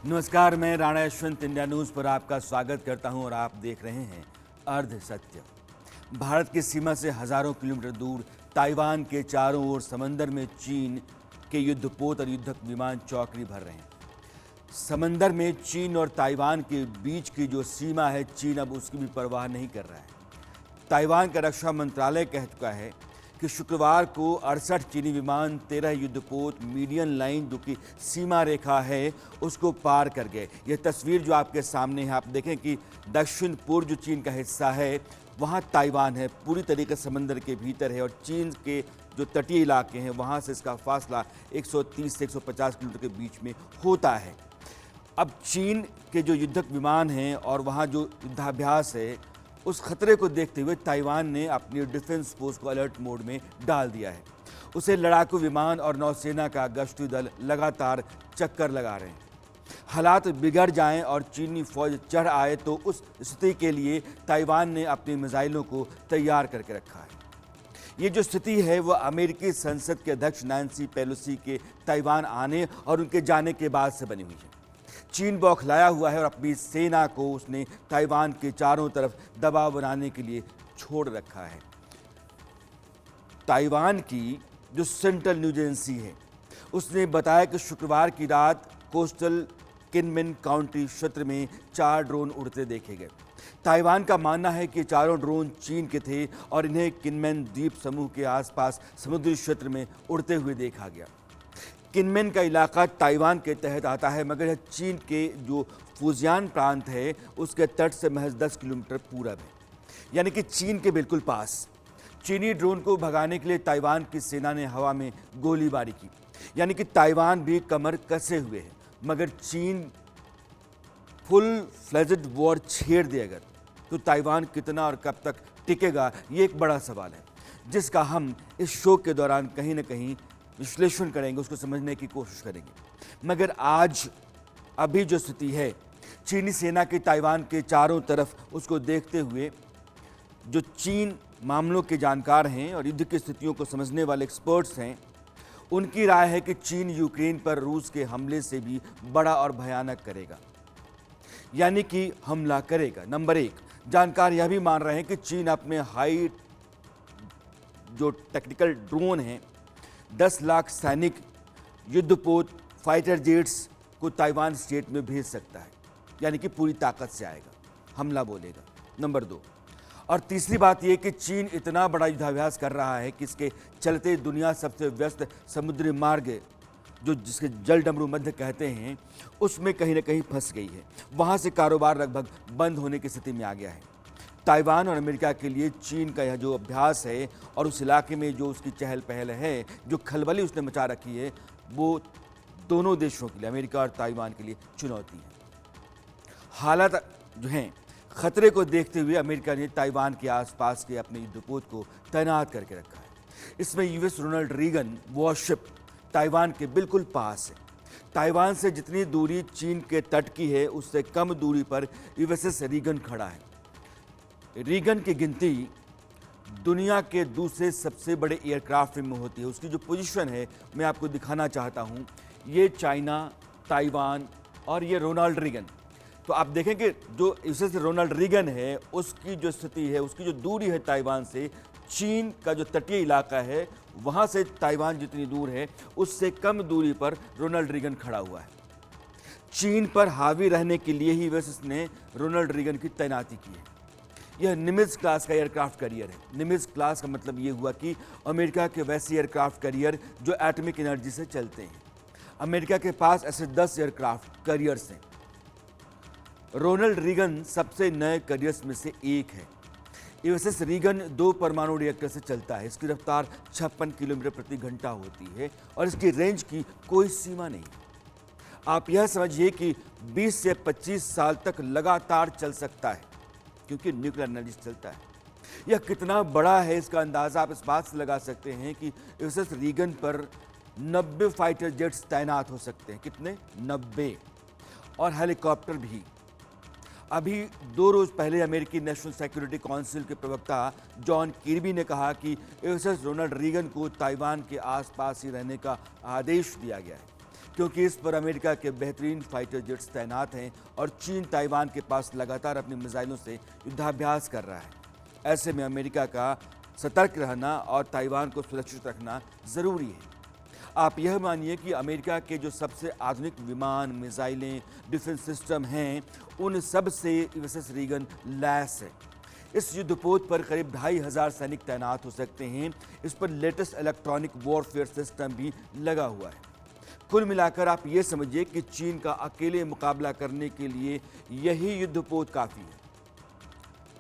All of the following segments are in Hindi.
नमस्कार, मैं राणा यशवंत इंडिया न्यूज़ पर आपका स्वागत करता हूं और आप देख रहे हैं अर्ध सत्य। भारत की सीमा से हजारों किलोमीटर दूर ताइवान के चारों ओर समंदर में चीन के युद्धपोत और युद्धक विमान चौकड़ी भर रहे हैं। समंदर में चीन और ताइवान के बीच की जो सीमा है, चीन अब उसकी भी परवाह नहीं कर रहा है। ताइवान का रक्षा मंत्रालय कह चुका है कि शुक्रवार को 68 चीनी विमान 13 युद्धपोत मीडियन लाइन जो कि सीमा रेखा है उसको पार कर गए। यह तस्वीर जो आपके सामने है, आप देखें कि दक्षिण पूर्व जो चीन का हिस्सा है वहाँ ताइवान है, पूरी तरीके से समंदर के भीतर है और चीन के जो तटीय इलाके हैं वहाँ से इसका फासला 130 से 150 किलोमीटर के बीच में होता है। अब चीन के जो युद्धक विमान हैं और वहाँ जो युद्धाभ्यास है, उस खतरे को देखते हुए ताइवान ने अपनी डिफेंस फोर्स को अलर्ट मोड में डाल दिया है। उसे लड़ाकू विमान और नौसेना का गश्ती दल लगातार चक्कर लगा रहे हैं। हालात बिगड़ जाएं और चीनी फौज चढ़ आए तो उस स्थिति के लिए ताइवान ने अपनी मिसाइलों को तैयार करके रखा है। ये जो स्थिति है वह अमेरिकी संसद के अध्यक्ष नैन्सी पेलोसी के ताइवान आने और उनके जाने के बाद से बनी हुई है। चीन बौखलाया हुआ है और अपनी सेना को उसने ताइवान के चारों तरफ दबाव बनाने के लिए छोड़ रखा है। ताइवान की जो सेंट्रल न्यूज एजेंसी है उसने बताया कि शुक्रवार की रात कोस्टल किनमेन काउंटी क्षेत्र में 4 ड्रोन उड़ते देखे गए। ताइवान का मानना है कि चारों ड्रोन चीन के थे और इन्हें किनमेन द्वीप समूह के आसपास समुद्री क्षेत्र में उड़ते हुए देखा गया। किनमेन का इलाका ताइवान के तहत आता है, मगर यह चीन के जो फुजियान प्रांत है उसके तट से महज 10 किलोमीटर पूरब है, यानी कि चीन के बिल्कुल पास। चीनी ड्रोन को भगाने के लिए ताइवान की सेना ने हवा में गोलीबारी की, यानी कि ताइवान भी कमर कसे हुए है। मगर चीन फुल फ्लेजेड वॉर छेड़ दे अगर, तो ताइवान कितना और कब तक टिकेगा, ये एक बड़ा सवाल है जिसका हम इस शो के दौरान कहीं ना कहीं विश्लेषण करेंगे, उसको समझने की कोशिश करेंगे। मगर आज अभी जो स्थिति है, चीनी सेना की ताइवान के चारों तरफ उसको देखते हुए जो चीन मामलों के जानकार हैं और युद्ध की स्थितियों को समझने वाले एक्सपर्ट्स हैं, उनकी राय है कि चीन यूक्रेन पर रूस के हमले से भी बड़ा और भयानक करेगा, यानी कि हमला करेगा। नंबर 1, जानकार यह भी मान रहे हैं कि चीन अपने हाई जो टेक्निकल ड्रोन हैं, 10 लाख सैनिक युद्धपोत फाइटर जेट्स को ताइवान स्टेट में भेज सकता है, यानी कि पूरी ताकत से आएगा, हमला बोलेगा। नंबर 2 और तीसरी बात यह कि चीन इतना बड़ा युद्धाभ्यास कर रहा है कि इसके चलते दुनिया सबसे व्यस्त समुद्री मार्ग जो जिसके जल डमरू मध्य कहते हैं उसमें कहीं ना कहीं फंस गई है। वहाँ से कारोबार लगभग बंद होने की स्थिति में आ गया है। ताइवान और अमेरिका के लिए चीन का यह जो अभ्यास है और उस इलाके में जो उसकी चहल पहल है, जो खलबली उसने मचा रखी है, वो दोनों देशों के लिए, अमेरिका और ताइवान के लिए चुनौती है। हालात जो हैं, खतरे को देखते हुए अमेरिका ने ताइवान के आसपास के अपने युद्धपोत को तैनात करके रखा है। इसमें US Ronald Reagan warship Taiwan के बिल्कुल पास है। ताइवान से जितनी दूरी चीन के तट की है उससे कम दूरी पर यूएसएस रीगन खड़ा है। रीगन की गिनती दुनिया के दूसरे सबसे बड़े एयरक्राफ्ट में होती है। उसकी जो पोजीशन है मैं आपको दिखाना चाहता हूं। ये चाइना, ताइवान और ये रोनाल्ड रीगन। तो आप देखें कि जो यूएसएस रोनाल्ड रीगन है उसकी जो स्थिति है, उसकी जो दूरी है ताइवान से, चीन का जो तटीय इलाका है वहाँ से ताइवान जितनी दूर है उससे कम दूरी पर रोनाल्ड रीगन खड़ा हुआ है। चीन पर हावी रहने के लिए ही यूएसएस ने रोनाल्ड रीगन की तैनाती की है। यह निमित्ज क्लास का एयरक्राफ्ट कैरियर है। निमित्ज क्लास का मतलब ये हुआ कि अमेरिका के वैसे एयरक्राफ्ट कैरियर जो एटॉमिक एनर्जी से चलते हैं। अमेरिका के पास ऐसे 10 एयरक्राफ्ट कैरियर्स हैं। रोनाल्ड रीगन सबसे नए कैरियर्स में से एक है। यूएसएस रीगन 2 परमाणु रिएक्टर से चलता है। इसकी रफ्तार 56 किलोमीटर प्रति घंटा होती है और इसकी रेंज की कोई सीमा नहीं। आप यह समझिए कि 20 से 25 साल तक लगातार चल सकता है, क्योंकि न्यूक्लियर एनर्जी से चलता है। यह कितना बड़ा है इसका अंदाजा आप इस बात से लगा सकते हैं कि यूएसएस रीगन पर 90 फाइटर जेट्स तैनात हो सकते हैं। कितने? 90। और हेलीकॉप्टर भी। अभी 2 रोज पहले अमेरिकी नेशनल सिक्योरिटी काउंसिल के प्रवक्ता जॉन किर्बी ने कहा कि यूएसएस रोनाल्ड रीगन को ताइवान के आसपास ही रहने का आदेश दिया गया है। क्योंकि इस पर अमेरिका के बेहतरीन फाइटर जेट्स तैनात हैं और चीन ताइवान के पास लगातार अपनी मिसाइलों से युद्धाभ्यास कर रहा है। ऐसे में अमेरिका का सतर्क रहना और ताइवान को सुरक्षित रखना ज़रूरी है। आप यह मानिए कि अमेरिका के जो सबसे आधुनिक विमान, मिसाइलें, डिफेंस सिस्टम हैं, उन सब से यूएसएस रीगन लैस है। इस युद्धपोत पर करीब 2500 सैनिक तैनात हो सकते हैं। इस पर लेटेस्ट इलेक्ट्रॉनिक वॉरफेयर सिस्टम भी लगा हुआ है। कुल मिलाकर आप ये समझिए कि चीन का अकेले मुकाबला करने के लिए यही युद्धपोत काफ़ी है।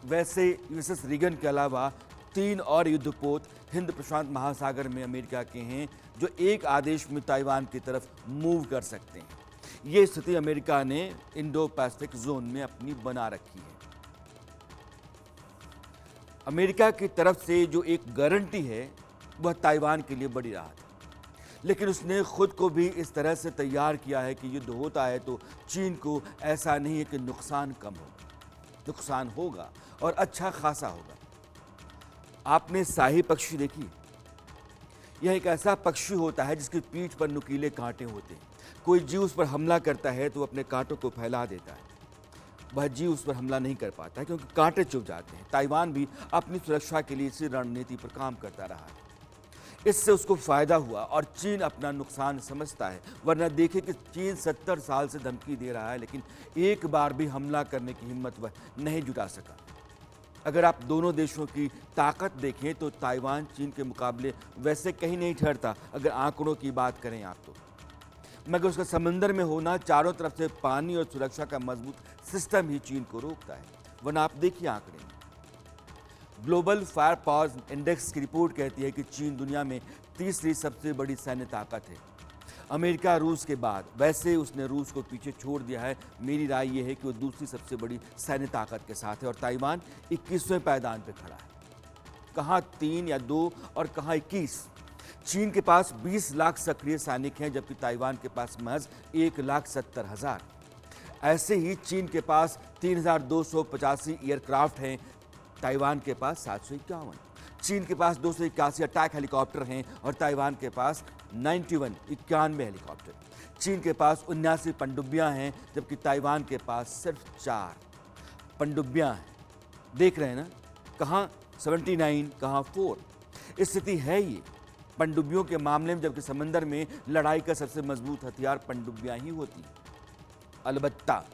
वैसे यूएसएस रीगन के अलावा 3 और युद्धपोत हिंद प्रशांत महासागर में अमेरिका के हैं, जो एक आदेश में ताइवान की तरफ मूव कर सकते हैं। ये स्थिति अमेरिका ने इंडो पैसिफिक जोन में अपनी बना रखी है। अमेरिका की तरफ से जो एक गारंटी है वह ताइवान के लिए बड़ी राहत है, लेकिन उसने खुद को भी इस तरह से तैयार किया है कि युद्ध होता है तो चीन को ऐसा नहीं है कि नुकसान कम होगा, नुकसान होगा और अच्छा खासा होगा। आपने शाही पक्षी देखी? यह एक ऐसा पक्षी होता है जिसकी पीठ पर नुकीले कांटे होते हैं। कोई जीव उस पर हमला करता है तो अपने कांटों को फैला देता है। वह जीव उस पर हमला नहीं कर पाता क्योंकि कांटे चुभ जाते हैं। ताइवान भी अपनी सुरक्षा के लिए इसी रणनीति पर काम करता रहा है। इससे उसको फायदा हुआ और चीन अपना नुकसान समझता है। वरना देखें कि चीन 70 साल से धमकी दे रहा है, लेकिन एक बार भी हमला करने की हिम्मत वह नहीं जुटा सका। अगर आप दोनों देशों की ताकत देखें तो ताइवान चीन के मुकाबले वैसे कहीं नहीं ठहरता, अगर आंकड़ों की बात करें आप तो। मगर उसका समंदर में होना, चारों तरफ से पानी और सुरक्षा का मजबूत सिस्टम ही चीन को रोकता है। वरना आप देखिए आंकड़े में। ग्लोबल फायर पावर इंडेक्स की रिपोर्ट कहती है कि चीन दुनिया में तीसरी सबसे बड़ी सैन्य ताकत है, अमेरिका रूस के बाद। वैसे उसने रूस को पीछे छोड़ दिया है। मेरी राय यह है कि वो दूसरी सबसे बड़ी सैन्य ताकत के साथ है और ताइवान 21वें पायदान पर खड़ा है। कहाँ 3 या 2 और कहाँ 21। चीन के पास 20 लाख सक्रिय सैनिक हैं, जबकि ताइवान के पास महज 1,70,000। ऐसे ही चीन के पास 3,285 एयरक्राफ्ट हैं, ताइवान के पास 751। चीन के पास 281 अटैक हेलीकॉप्टर हैं और ताइवान के पास 91 हेलीकॉप्टर। चीन के पास 79 पनडुब्बियां हैं, जबकि ताइवान के पास सिर्फ 4 पनडुब्बियां हैं। देख रहे हैं ना, कहाँ 79, कहाँ 4। स्थिति है ये पनडुब्बियों के मामले में, जबकि समंदर में लड़ाई का सबसे मजबूत हथियार पनडुब्बियां ही होती हैं। अलबत्ता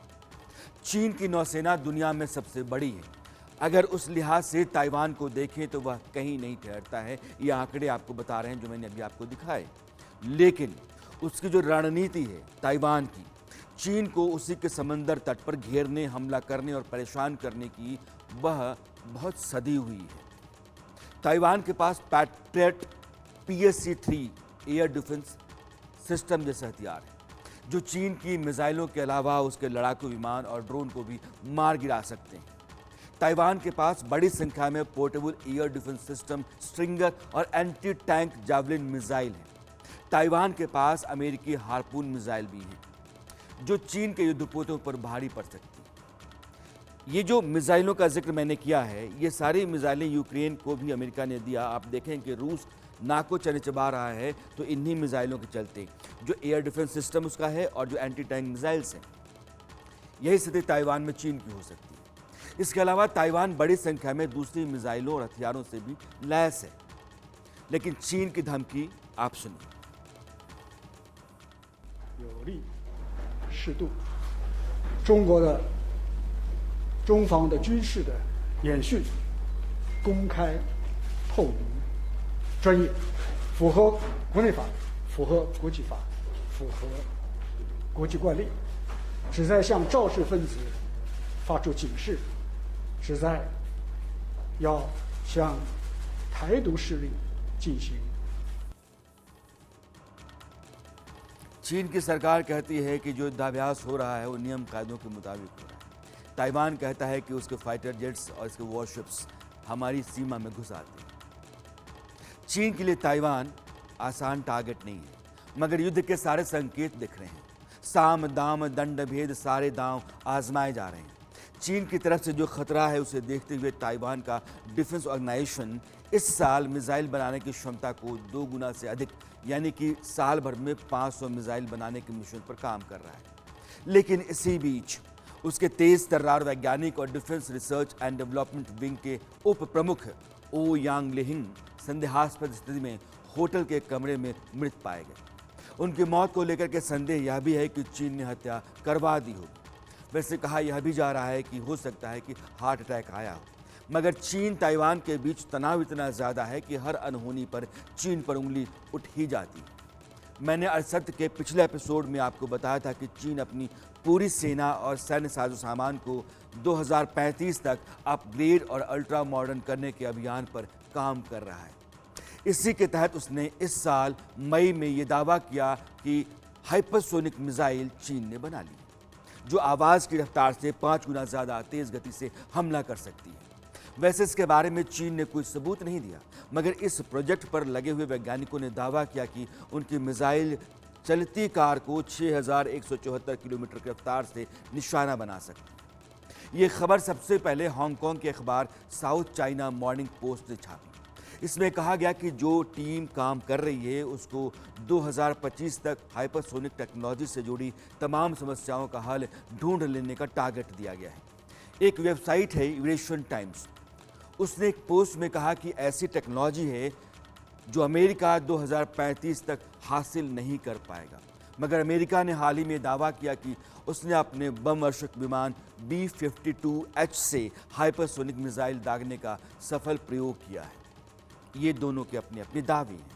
चीन की नौसेना दुनिया में सबसे बड़ी है। अगर उस लिहाज से ताइवान को देखें तो वह कहीं नहीं ठहरता है। ये आंकड़े आपको बता रहे हैं जो मैंने अभी आपको दिखाए। लेकिन उसकी जो रणनीति है ताइवान की, चीन को उसी के समंदर तट पर घेरने, हमला करने और परेशान करने की, वह बहुत सदी हुई है। ताइवान के पास Patriot PSC-3 air defence system जैसे हथियार है, जो चीन की मिसाइलों के अलावा उसके लड़ाकू विमान और ड्रोन को भी मार गिरा सकते हैं। ताइवान के पास बड़ी संख्या में portable air defence system, stringer और एंटी टैंक जावलिन मिसाइल हैं। ताइवान के पास अमेरिकी हार्पून मिसाइल भी हैं, जो चीन के युद्धपोतों पर भारी पड़ सकती है। ये जो मिसाइलों का जिक्र मैंने किया है, ये सारी मिसाइलें यूक्रेन को भी अमेरिका ने दिया। आप देखें कि रूस नाको चने चबा रहा है तो इन्हीं मिसाइलों के चलते, जो एयर डिफेंस सिस्टम उसका है और जो एंटी टैंक मिसाइल्स हैं। यही स्थिति ताइवान में चीन की हो सकती है। इसके अलावा ताइवान बड़ी संख्या में दूसरी मिसाइलों और हथियारों से भी लैस है। लेकिन चीन की धमकी आप सुनिए। 有利适度，中方的军事的演训公开透明、专业，符合国内法，符合国际法，符合国际惯例，旨在向肇事分子发出警示，旨在要向台独势力进行。 चीन की सरकार कहती है कि जो युद्धाभ्यास हो रहा है वो नियम कायदों के मुताबिक हो रहा है। ताइवान कहता है कि उसके फाइटर जेट्स और इसके वॉरशिप्स हमारी सीमा में घुस आते हैं। चीन के लिए ताइवान आसान टारगेट नहीं है, मगर युद्ध के सारे संकेत दिख रहे हैं। साम दाम दंड भेद सारे दांव आजमाए जा रहे हैं। चीन की तरफ से जो खतरा है उसे देखते हुए ताइवान का डिफेंस ऑर्गेनाइजेशन इस साल मिसाइल बनाने की क्षमता को 2 गुना से अधिक यानी कि साल भर में 500 मिसाइल बनाने के मिशन पर काम कर रहा है। लेकिन इसी बीच उसके तेज तर्रार वैज्ञानिक और defence research and development wing के उप प्रमुख ओ यांग लेहिंग संदेहास्पद स्थिति में होटल के कमरे में मृत पाए गए। उनकी मौत को लेकर के संदेह यह भी है कि चीन ने हत्या करवा दी होगी। वैसे कहा यह भी जा रहा है कि हो सकता है कि हार्ट अटैक आया हो, मगर चीन ताइवान के बीच तनाव इतना ज़्यादा है कि हर अनहोनी पर चीन पर उंगली उठ ही जाती है। मैंने अरसद के पिछले एपिसोड में आपको बताया था कि चीन अपनी पूरी सेना और सैन्य साजो सामान को 2035 तक अपग्रेड और अल्ट्रा मॉडर्न करने के अभियान पर काम कर रहा है। इसी के तहत उसने इस साल मई में ये दावा किया कि हाइपरसोनिक मिसाइल चीन ने बना ली, जो आवाज़ की रफ्तार से 5 गुना ज़्यादा तेज़ गति से हमला कर सकती है। वैसे इसके बारे में चीन ने कोई सबूत नहीं दिया, मगर इस प्रोजेक्ट पर लगे हुए वैज्ञानिकों ने दावा किया कि उनकी मिसाइल चलती कार को 6174 किलोमीटर की रफ्तार से निशाना बना सकती है। ये खबर सबसे पहले हांगकांग के अखबार साउथ चाइना मॉर्निंग पोस्ट ने छापी। इसमें कहा गया कि जो टीम काम कर रही है उसको 2025 तक हाइपरसोनिक टेक्नोलॉजी से जुड़ी तमाम समस्याओं का हल ढूंढ लेने का टारगेट दिया गया है। एक वेबसाइट है यूरेशियन टाइम्स, उसने एक पोस्ट में कहा कि ऐसी टेक्नोलॉजी है जो अमेरिका 2035 तक हासिल नहीं कर पाएगा, मगर अमेरिका ने हाल ही में दावा किया कि उसने अपने बम वर्षक विमान B-52H से हाइपरसोनिक मिसाइल दागने का सफल प्रयोग किया है। ये दोनों के अपने अपने दावे हैं।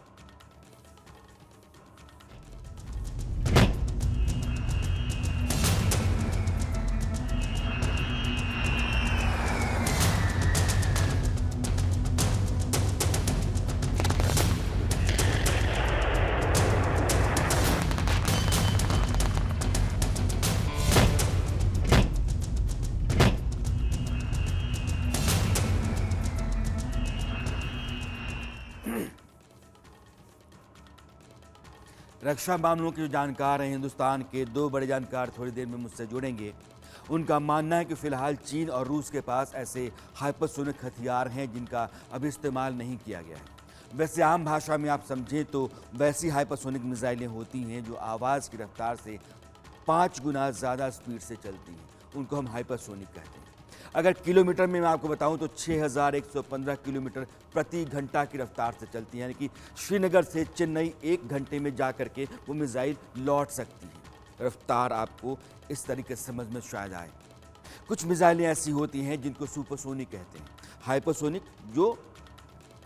रक्षा मामलों के जो जानकार हैं, हिंदुस्तान के 2 बड़े जानकार थोड़ी देर में मुझसे जुड़ेंगे। उनका मानना है कि फिलहाल चीन और रूस के पास ऐसे हाइपरसोनिक हथियार हैं जिनका अभी इस्तेमाल नहीं किया गया है। वैसे आम भाषा में आप समझें तो वैसी हाइपरसोनिक मिसाइलें होती हैं जो आवाज़ की रफ्तार से 5 गुना ज़्यादा स्पीड से चलती हैं, उनको हम हाइपरसोनिक कहते हैं। अगर किलोमीटर में मैं आपको बताऊं तो 6115 किलोमीटर प्रति घंटा की रफ्तार से चलती है, यानी कि श्रीनगर से चेन्नई 1 घंटे में जा करके वो मिसाइल लौट सकती है। रफ्तार आपको इस तरीके से समझ में शायद आए। कुछ मिसाइलें ऐसी होती हैं जिनको सुपरसोनिक कहते हैं, हाइपरसोनिक जो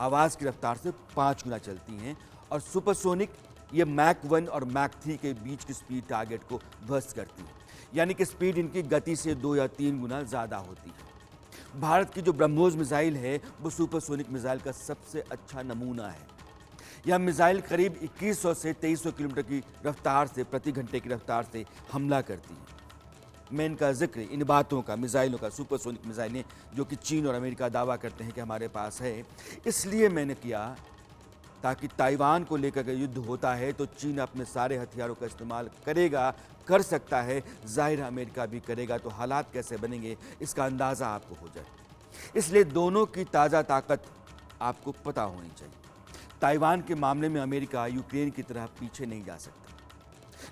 आवाज़ की रफ्तार से 5 गुना चलती हैं, और सुपरसोनिक ये मैक 1 और मैक 3 के बीच की स्पीड टारगेट को ध्वस्त करती है, यानी कि स्पीड इनकी गति से 2 या 3 गुना ज़्यादा होती है। भारत की जो ब्रह्मोस मिसाइल है वो सुपरसोनिक मिसाइल का सबसे अच्छा नमूना है। यह मिसाइल करीब 2100 से 2300 किलोमीटर की रफ्तार से प्रति घंटे की रफ्तार से हमला करती है। मैं इनका जिक्र इन बातों का, मिसाइलों का, सुपरसोनिक मिसाइलें जो कि चीन और अमेरिका दावा करते हैं कि हमारे पास है, इसलिए मैंने किया ताकि ताइवान को लेकर के युद्ध होता है तो चीन अपने सारे हथियारों का इस्तेमाल करेगा, कर सकता है, जाहिर अमेरिका भी करेगा, तो हालात कैसे बनेंगे इसका अंदाज़ा आपको हो जाए। इसलिए दोनों की ताज़ा ताकत आपको पता होनी चाहिए। ताइवान के मामले में अमेरिका यूक्रेन की तरह पीछे नहीं जा सकता,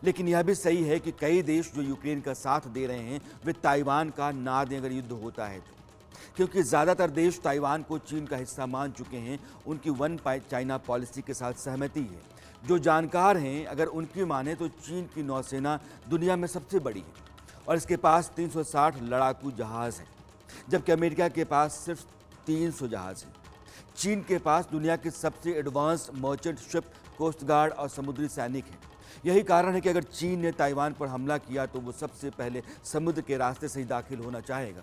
लेकिन यह भी सही है कि कई देश जो यूक्रेन का साथ दे रहे हैं वे ताइवान का ना दें अगर युद्ध होता है तो, क्योंकि ज़्यादातर देश ताइवान को चीन का हिस्सा मान चुके हैं। उनकी वन चाइना पॉलिसी के साथ सहमति है। जो जानकार हैं अगर उनकी माने तो चीन की नौसेना दुनिया में सबसे बड़ी है और इसके पास 360 लड़ाकू जहाज़ हैं, जबकि अमेरिका के पास सिर्फ 300 जहाज़ हैं। चीन के पास दुनिया के सबसे advanced merchant ship, coast guard और समुद्री सैनिक हैं। यही कारण है कि अगर चीन ने ताइवान पर हमला किया तो वो सबसे पहले समुद्र के रास्ते से ही दाखिल होना चाहेगा।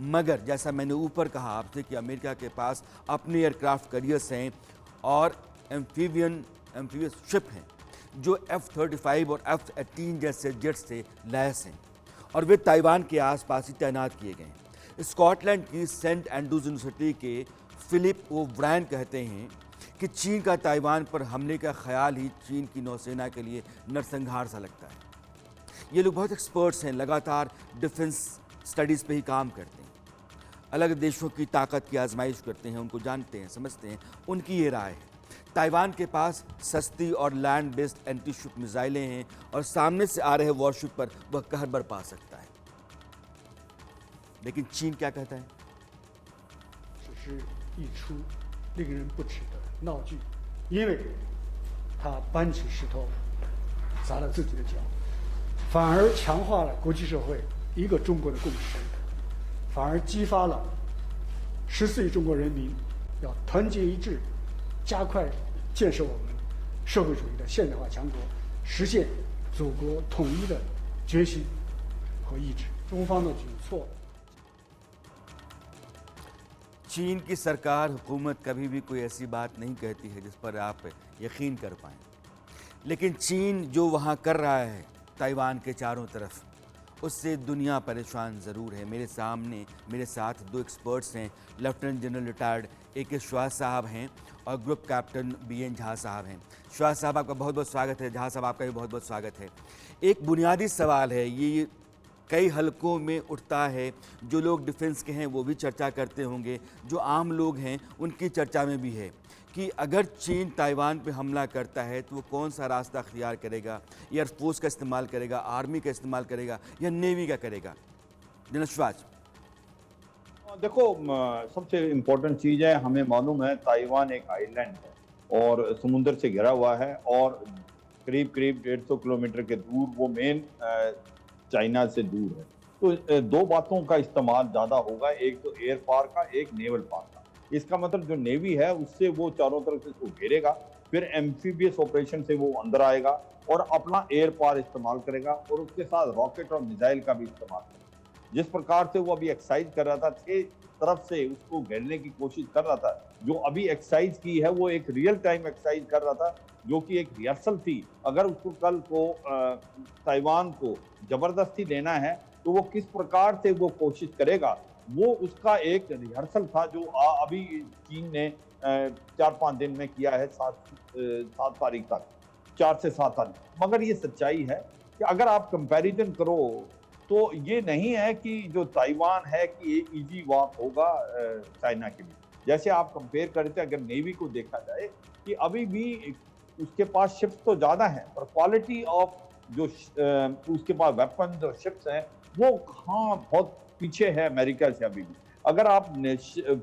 मगर जैसा मैंने ऊपर कहा आपसे कि अमेरिका के पास अपने एयरक्राफ्ट कैरियर्स हैं और एम्फीबियस शिप हैं जो F-35 और F-18 जैसे जेट से लैस हैं और वे ताइवान के आसपास ही तैनात किए गए हैं। स्कॉटलैंड की सेंट एंड्रूज यूनिवर्सिटी के फिलिप ओब्रायन कहते हैं कि चीन का ताइवान पर हमले का ख्याल ही चीन की नौसेना के लिए नरसंहार सा लगता है। ये लोग बहुत एक्सपर्ट्स हैं, लगातार डिफेंस स्टडीज़ पे ही काम करते हैं, अलग देशों की ताकत की आजमाइश करते हैं, उनको जानते हैं, समझते हैं। उनकी ये राय है। ताइवान के पास सस्ती और लैंड बेस्ड एंटी शिप मिसाइलें हैं और सामने से आ रहे वॉरशिप पर वह कहर बरपा सकता है। लेकिन चीन क्या कहता है? 只是一出令人不齿的闹剧，因为他搬起石头砸了自己的脚，反而强化了国际社会一个中国的共识，反而激发了14亿中国人民要团结一致，加快建设我们社会主义的现代化强国，实现祖国统一的决心和意志。中方的举措。 चीन की सरकार हुकूमत कभी भी कोई ऐसी बात नहीं कहती है जिस पर आप यकीन कर पाएं, लेकिन चीन जो वहाँ कर रहा है ताइवान के चारों तरफ, उससे दुनिया परेशान ज़रूर है। मेरे साथ दो एक्सपर्ट्स हैं, लेफ्टिनेंट जनरल रिटायर्ड AK श्वास साहब हैं और ग्रुप कैप्टन BN झा साहब हैं। श्वास साहब आपका बहुत बहुत स्वागत है, झा साहब आपका भी बहुत बहुत स्वागत है। एक बुनियादी सवाल है, ये कई हलकों में उठता है, जो लोग डिफेंस के हैं वो भी चर्चा करते होंगे, जो आम लोग हैं उनकी चर्चा में भी है कि अगर चीन ताइवान पे हमला करता है तो वो कौन सा रास्ता अख्तियार करेगा, एयरफोर्स का इस्तेमाल करेगा, आर्मी का इस्तेमाल करेगा या नेवी का करेगा? जनरल श्वास। देखो, सबसे इम्पोर्टेंट चीज़ है, हमें मालूम है ताइवान एक आइलैंड है और समुंदर से घिरा हुआ है और करीब करीब 150 किलोमीटर के दूर वो मेन चाइना से दूर है। तो दो बातों का इस्तेमाल ज़्यादा होगा, एक तो एयर पार का, एक नेवल पार का। इसका मतलब जो नेवी है उससे वो चारों तरफ से उसको घेरेगा, फिर एम्फीबियस ऑपरेशन से वो अंदर आएगा और अपना एयर पार इस्तेमाल करेगा और उसके साथ रॉकेट और मिसाइल का भी इस्तेमाल करेगा। जिस प्रकार से वो अभी एक्सरसाइज कर रहा था, 6 तरफ से उसको घेरने की कोशिश कर रहा था, जो अभी एक्सरसाइज की है वो एक रियल टाइम एक्सरसाइज कर रहा था, जो कि एक रिहर्सल थी। अगर उसको कल को ताइवान को जबरदस्ती लेना है तो वो किस प्रकार से वो कोशिश करेगा, वो उसका एक रिहर्सल था जो अभी चीन ने 4-5 दिन में किया है, 7 तारीख तक, 4 से 7 तारीख। मगर ये सच्चाई है कि अगर आप कंपैरिजन करो तो ये नहीं है कि जो ताइवान है कि ये इजी वॉक होगा चाइना के लिए। जैसे आप कंपेयर करते, अगर नेवी को देखा जाए कि अभी भी उसके पास शिप्स तो ज़्यादा हैं पर क्वालिटी ऑफ जो उसके पास वेपन्स और शिप्स हैं वो हाँ बहुत पीछे है अमेरिका से अभी भी। अगर आप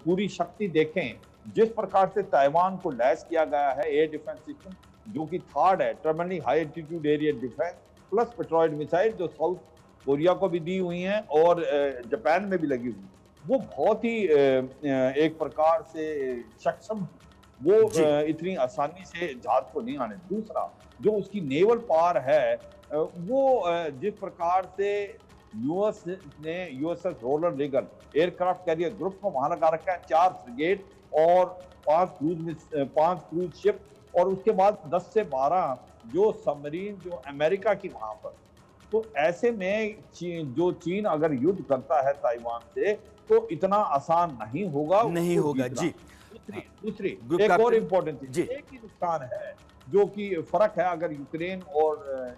पूरी शक्ति देखें, जिस प्रकार से ताइवान को लैस किया गया है एयर डिफेंस सिस्टम, जो कि थर्ड है, terminal high altitude area defence plus Patriot missile, जो साउथ कोरिया को भी दी हुई हैं और जापान में भी लगी हुई है, वो बहुत ही एक प्रकार से सक्षम, वो इतनी आसानी से जहाज को नहीं आने। दूसरा जो उसकी नेवल पावर है, वो जिस प्रकार से यूएस ने USS Ronald Reagan aircraft carrier group को वहां लगा रखा है, 4 फ्रिगेट और 5 क्रूज शिप और उसके बाद 10 से 12 जो सबमरीन जो अमेरिका की वहां पर। तो ऐसे में चीन अगर युद्ध करता है ताइवान से तो इतना आसान नहीं होगा जी। दूसरी एक और इम्पोर्टेंट चीज, एक ही नुकसान है जो कि फर्क है अगर यूक्रेन और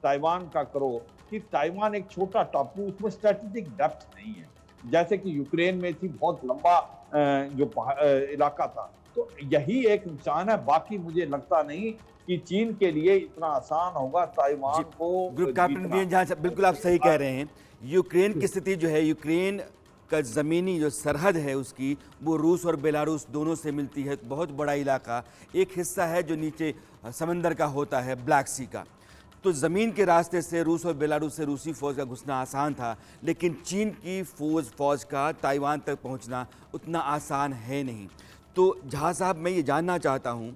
ताइवान का करो, कि ताइवान एक छोटा टापू, उसमें स्ट्रेटेजिक डेप्थ नहीं है जैसे कि यूक्रेन में थी, बहुत लंबा जो इलाका था। तो यही एक नुकसान है, बाकी मुझे लगता नहीं कि चीन के लिए इतना आसान होगा ताइवान को। ग्रुप कैप्टन BN झा, बिल्कुल आप सही कह रहे हैं। यूक्रेन की स्थिति जो है, यूक्रेन का ज़मीनी जो सरहद है उसकी, वो रूस और बेलारूस दोनों से मिलती है। बहुत बड़ा इलाका, एक हिस्सा है जो नीचे समंदर का होता है, ब्लैक सी का। तो ज़मीन के रास्ते से रूस और बेलारूस से रूसी फ़ौज का घुसना आसान था, लेकिन चीन की फ़ौज का ताइवान तक पहुंचना उतना आसान है नहीं। तो झा साहब, मैं ये जानना चाहता हूं,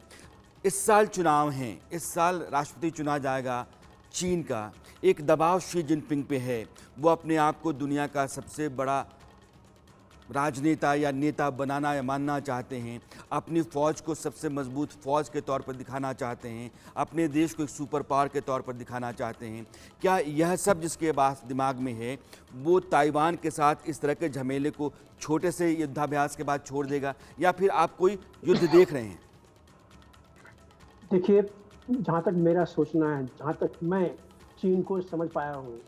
इस साल चुनाव हैं, इस साल राष्ट्रपति चुना जाएगा चीन का, एक दबाव शी जिनपिंग पे है, वो अपने आप को दुनिया का सबसे बड़ा राजनेता या नेता बनाना या मानना चाहते हैं, अपनी फ़ौज को सबसे मजबूत फ़ौज के तौर पर दिखाना चाहते हैं, अपने देश को एक सुपर पावर के तौर पर दिखाना चाहते हैं। क्या यह सब जिसके पास दिमाग में है वो ताइवान के साथ इस तरह के झमेले को छोटे से युद्धाभ्यास के बाद छोड़ देगा, या फिर आप कोई युद्ध देख रहे हैं? देखिए, जहाँ तक मेरा सोचना है, जहाँ तक मैं चीन को समझ पाया हूँ,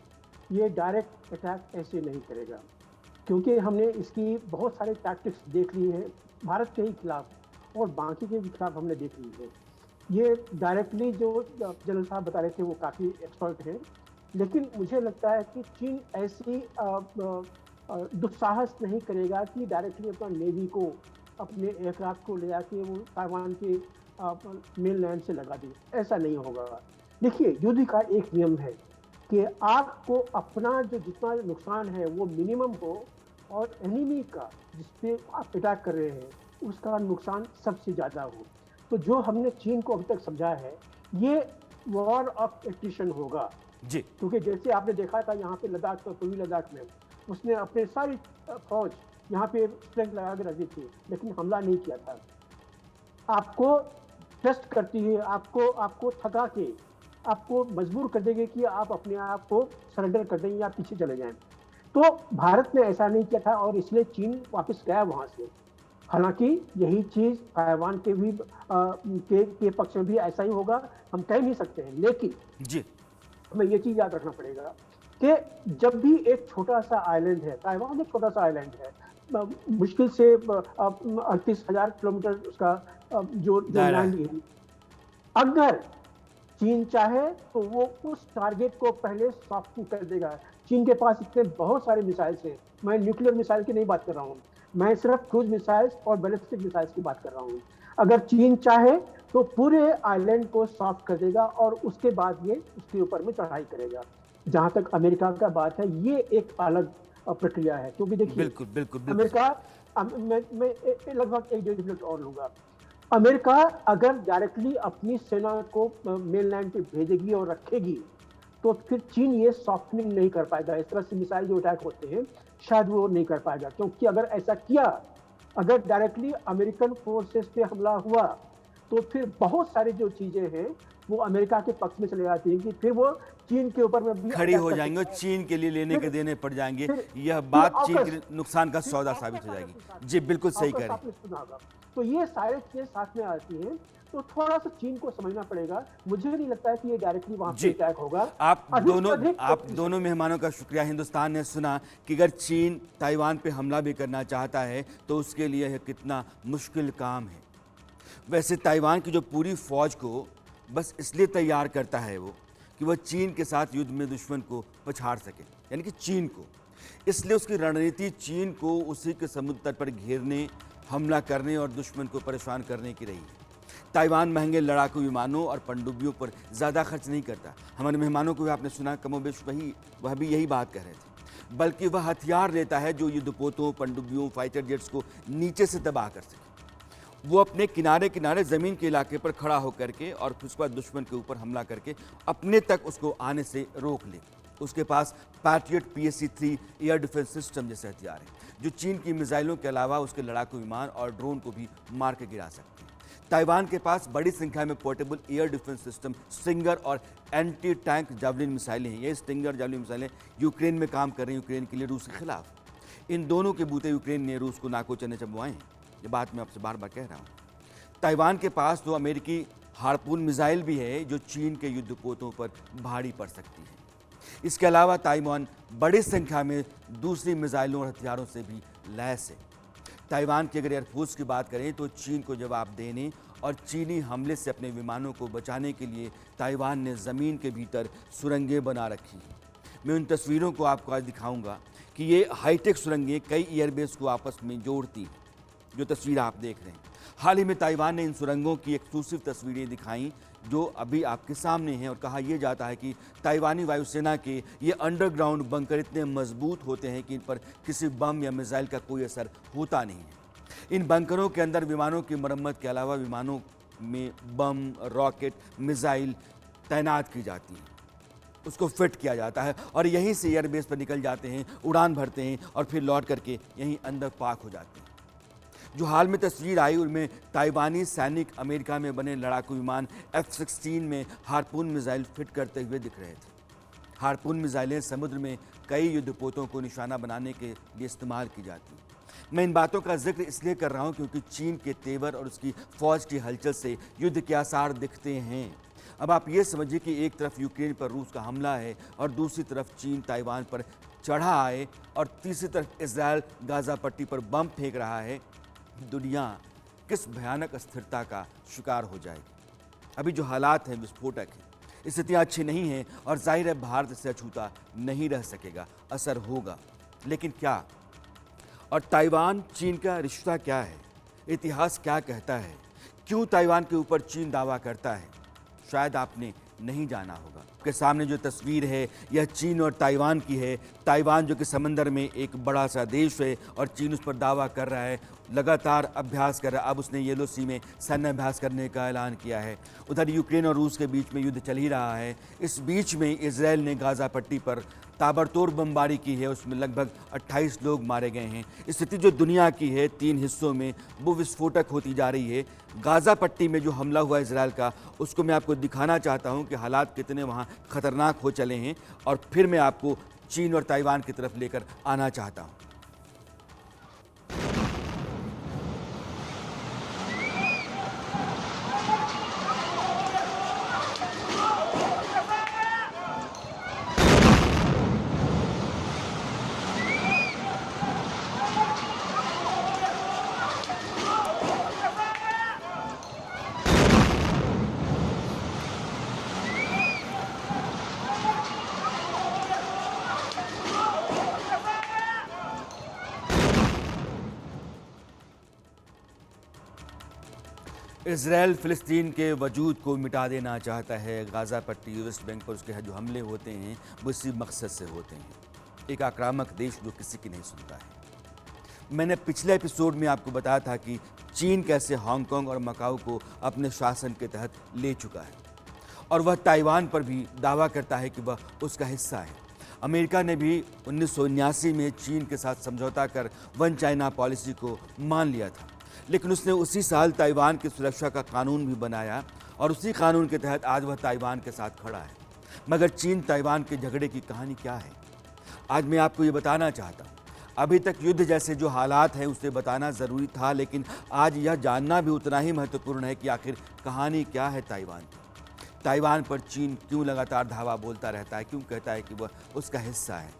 ये डायरेक्ट अटैक ऐसे नहीं करेगा, क्योंकि हमने इसकी बहुत सारे टैक्टिक्स देख लिए हैं भारत के ही खिलाफ और बाकी के भी खिलाफ हमने देख ली है। ये डायरेक्टली जो जनरल साहब बता रहे थे वो काफ़ी एक्सपर्ट हैं, लेकिन मुझे लगता है कि चीन ऐसी दुस्साहस नहीं करेगा कि डायरेक्टली अपना नेवी को, अपने एयरक्राफ्ट को ले जाके वो ताइवान के मेन लैंड से लगा दे। ऐसा नहीं होगा। देखिए, युद्ध का एक नियम है कि आपको अपना जो जितना नुकसान है वो मिनिमम हो और एनिमी का जिसपे आप अटैक कर रहे हैं उसका नुकसान सबसे ज़्यादा हो। तो जो हमने चीन को अभी तक समझा है, ये वॉर ऑफ एटिशन होगा जी, क्योंकि जैसे आपने देखा था यहाँ पे लद्दाख, तो पूर्वी लद्दाख में उसने अपने सारी फौज यहाँ पे स्ट्रेंथ लगा के रखी थी, लेकिन हमला नहीं किया था। आपको टेस्ट करती है, आपको थका के आपको मजबूर कर देंगे कि आप अपने आप को सरेंडर कर दें या पीछे चले जाएं। तो भारत ने ऐसा नहीं किया था और इसलिए चीन वापस गया वहां से। हालांकि यही चीज ताइवान के भी के पक्ष में भी ऐसा ही होगा, हम कह नहीं सकते हैं, लेकिन जी, हमें ये चीज याद रखना पड़ेगा कि जब भी एक छोटा सा आइलैंड है, ताइवान एक छोटा सा आइलैंड है, मुश्किल से 38,000 किलोमीटर उसका जो लैंड है, अगर चीन चाहे तो वो उस टारगेट को पहले सॉफ्ट कर देगा। चीन के पास इतने बहुत सारे मिसाइल्स हैं, मैं न्यूक्लियर मिसाइल की नहीं बात कर रहा हूँ, मैं सिर्फ क्रूज मिसाइल्स और बैलिस्टिक मिसाइल्स की बात कर रहा हूँ। अगर चीन चाहे तो पूरे आइलैंड को सॉफ्ट कर देगा और उसके बाद ये उसके ऊपर में चढ़ाई करेगा। जहां तक अमेरिका का बात है, ये एक अलग प्रक्रिया है, क्योंकि देखिए बिल्कुल बिल्कुल बिल्कुल। अमेरिका, मैं लगभग 1-1.5 मिनट और लूंगा। अमेरिका अगर डायरेक्टली अपनी सेना को मेनलैंड पे भेजेगी और रखेगी तो फिर चीन ये सॉफ्टनिंग नहीं कर पाएगा। इस तरह से मिसाइल जो अटैक होते हैं शायद वो नहीं कर पाएगा, क्योंकि अगर ऐसा किया, अगर डायरेक्टली अमेरिकन फोर्सेस पे हमला हुआ तो फिर बहुत सारी जो चीजें हैं वो अमेरिका के पक्ष में चले जाती हैं कि फिर वो चीन के ऊपर में भी खड़ी हो जाएंगे और चीन के लिए लेने के देने पड़ जाएंगे। यह बात चीन के नुकसान का सौदा साबित हो जाएगी। जी बिल्कुल सही कह रहे हैं। तो ये सारे चीजें साथ में आती हैं, तो थोड़ा सा चीन को समझना पड़ेगा। मुझे नहीं लगता है कि ये डायरेक्टली वहां पे अटैक होगा। आप दोनों मेहमानों का शुक्रिया। हिंदुस्तान ने सुना कि अगर चीन ताइवान पे हमला भी करना चाहता है तो उसके लिए यह कितना मुश्किल काम है। वैसे ताइवान की जो पूरी फौज को बस इसलिए तैयार करता है वो कि वह चीन के साथ युद्ध में दुश्मन को पछाड़ सके, यानी कि चीन को। इसलिए उसकी रणनीति चीन को उसी के समुद्र तट पर घेरने, हमला करने और दुश्मन को परेशान करने की रही है। ताइवान महंगे लड़ाकू विमानों और पनडुब्बियों पर ज़्यादा खर्च नहीं करता। हमारे मेहमानों को भी आपने सुना, कमोबेश वह भी यही बात कह रहे थे। बल्कि वह हथियार लेता है जो युद्धपोतों, पनडुब्बियों, फाइटर जेट्स को नीचे से तबाह कर सके। वो अपने किनारे किनारे ज़मीन के इलाके पर खड़ा होकर के और फिर उसके बाद दुश्मन के ऊपर हमला करके अपने तक उसको आने से रोक ले। उसके पास Patriot PSC-3 air defence system जैसे हथियार हैं जो चीन की मिसाइलों के अलावा उसके लड़ाकू विमान और ड्रोन को भी मार के गिरा सकते हैं। ताइवान के पास बड़ी संख्या में portable air defence system stinger और एंटी टैंक जावलिन मिसाइलें हैं। ये स्टिंगर जावलिन मिसाइलें यूक्रेन में काम कर रही हैं, यूक्रेन के लिए, रूस के खिलाफ। इन दोनों के बूते यूक्रेन ने रूस को नाको चने चबवाए हैं। ये बात मैं आपसे बार बार कह रहा हूँ। ताइवान के पास तो अमेरिकी हार्पून मिसाइल भी है जो चीन के युद्धपोतों पर भारी पड़ सकती है। इसके अलावा ताइवान बड़ी संख्या में दूसरी मिसाइलों और हथियारों से भी लैस है। ताइवान की अगर एयरफोर्स की बात करें तो चीन को जवाब देने और चीनी हमले से अपने विमानों को बचाने के लिए ताइवान ने ज़मीन के भीतर सुरंगें बना रखी हैं। मैं उन तस्वीरों को आपको आज दिखाऊंगा कि ये हाईटेक सुरंगें कई एयरबेस को आपस में जोड़ती हैं। जो तस्वीर आप देख रहे हैं, हाल ही में ताइवान ने इन सुरंगों की एक्सक्लूसिव तस्वीरें दिखाई जो अभी आपके सामने हैं और कहा यह जाता है कि ताइवानी वायुसेना के ये अंडरग्राउंड बंकर इतने मजबूत होते हैं कि इन पर किसी बम या मिसाइल का कोई असर होता नहीं है। इन बंकरों के अंदर विमानों की मरम्मत के अलावा विमानों में बम, रॉकेट, मिसाइल तैनात की जाती हैं, उसको फिट किया जाता है और यहीं से एयरबेस पर निकल जाते हैं, उड़ान भरते हैं और फिर लौट करके यहीं अंदर पार्क हो जाते हैं। जो हाल में तस्वीर आई उनमें ताइवानी सैनिक अमेरिका में बने लड़ाकू विमान F-16 में हार्पून मिसाइल फिट करते हुए दिख रहे थे। हार्पून मिसाइलें समुद्र में कई युद्धपोतों को निशाना बनाने के लिए इस्तेमाल की जाती हैं। मैं इन बातों का जिक्र इसलिए कर रहा हूं क्योंकि चीन के तेवर और उसकी फौज की हलचल से युद्ध के आसार दिखते हैं। अब आप ये समझिए कि एक तरफ यूक्रेन पर रूस का हमला है और दूसरी तरफ चीन ताइवान पर चढ़ा है और तीसरी तरफ इजराइल गाजा पट्टी पर बम फेंक रहा है। दुनिया किस भयानक अस्थिरता का शिकार हो जाएगी। अभी जो हालात हैं विस्फोटक हैं, स्थितियाँ अच्छी नहीं हैं और जाहिर है भारत इससे अछूता नहीं रह सकेगा, असर होगा। लेकिन क्या? और ताइवान चीन का रिश्ता क्या है? इतिहास क्या कहता है? क्यों ताइवान के ऊपर चीन दावा करता है? शायद आपने नहीं जाना होगा। आपके सामने जो तस्वीर है यह चीन और ताइवान की है। ताइवान जो कि समंदर में एक बड़ा सा देश है और चीन उस पर दावा कर रहा है, लगातार अभ्यास कर रहा है। अब उसने येलो सी में सैन्य अभ्यास करने का ऐलान किया है। उधर यूक्रेन और रूस के बीच में युद्ध चल ही रहा है। इस बीच में इजराइल ने गाजा पट्टी पर ताबड़तोड़ बमबारी की है, उसमें लगभग 28 लोग मारे गए हैं। स्थिति जो दुनिया की है 3 हिस्सों में वो विस्फोटक होती जा रही है। गाजा पट्टी में जो हमला हुआ इजराइल का, उसको मैं आपको दिखाना चाहता हूं कि हालात कितने वहां खतरनाक हो चले हैं और फिर मैं आपको चीन और ताइवान की तरफ लेकर आना चाहता हूं। इजराइल फ़िलिस्तीन के वजूद को मिटा देना चाहता है। गाज़ा पट्टी, वेस्ट बैंक पर उसके जो हमले होते हैं वो इसी मकसद से होते हैं। एक आक्रामक देश जो किसी की नहीं सुनता है। मैंने पिछले एपिसोड में आपको बताया था कि चीन कैसे हांगकांग और मकाऊ को अपने शासन के तहत ले चुका है और वह ताइवान पर भी दावा करता है कि वह उसका हिस्सा है। अमेरिका ने भी 1979 में चीन के साथ समझौता कर वन चाइना पॉलिसी को मान लिया था, लेकिन उसने उसी साल ताइवान की सुरक्षा का कानून भी बनाया और उसी कानून के तहत आज वह ताइवान के साथ खड़ा है। मगर चीन ताइवान के झगड़े की कहानी क्या है, आज मैं आपको ये बताना चाहता हूँ। अभी तक युद्ध जैसे जो हालात हैं उसे बताना ज़रूरी था, लेकिन आज यह जानना भी उतना ही महत्वपूर्ण है कि आखिर कहानी क्या है ताइवान की। ताइवान पर चीन क्यों लगातार धावा बोलता रहता है, क्यों कहता है कि वह उसका हिस्सा है।